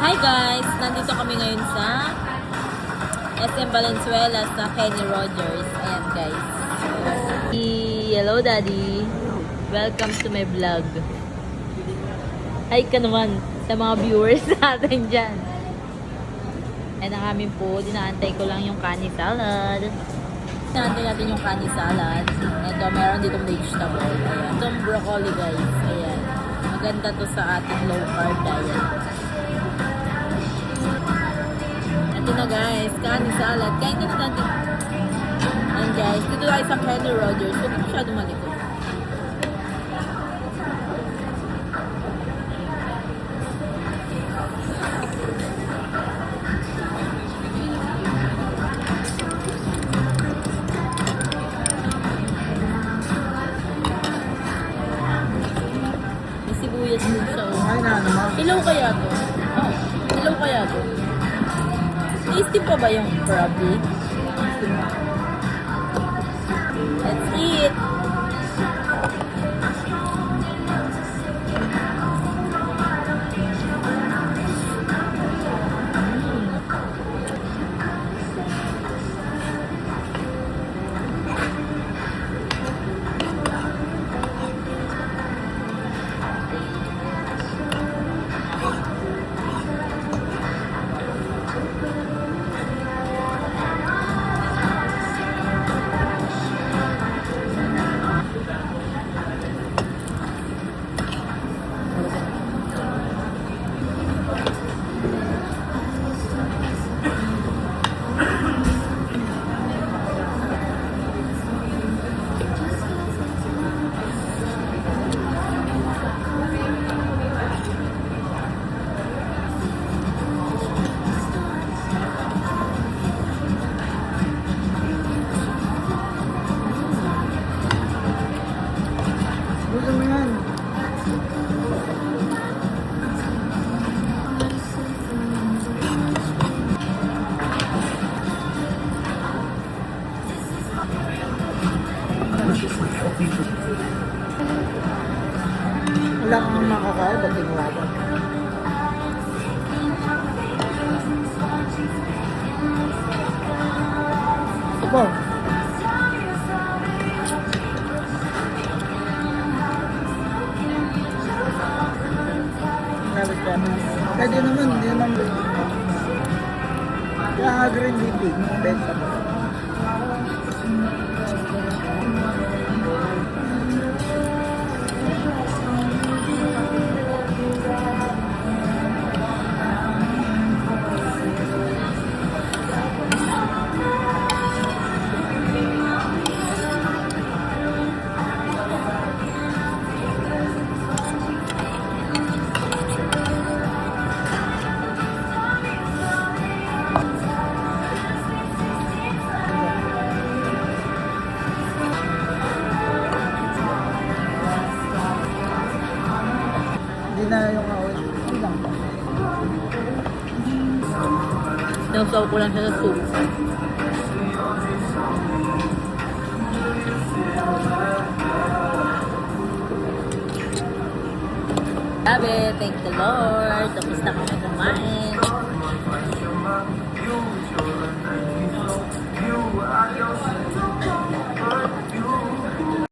Hi guys! Nandito kami ngayon sa SM Valenzuela sa Kenny Rogers. Ayan guys. Hello daddy! Welcome to my vlog. Hi ka naman sa mga viewers natin dyan. Ayan ang aming po. Dinaantay ko lang yung kani salad. Dinaantay natin yung kani salad. Ito, meron ditong vegetable. Ayan. Itong broccoli guys. Ayan. Maganda to sa ating low carb diet. Ito na guys, kani salad. Kain ka na natin. And guys, dito tayo sa Kenny Rogers. Huwag masyado malikot. May sibuyas din siya. Ay na naman. Ilaw kaya to? Oh, ilaw kaya to? Tasty pa ba yung probably? Let's eat! Gusto mo yan? Wala kang makakain, ba't tingwagan? Ito. Pwede naman, hindi naman. Kaya nga green leafy, benta mo. Hindi na yung awit. Hindi lang. Nausaw ko lang siya sa soup. Sabi, thank the Lord. Tapos na kami kumain.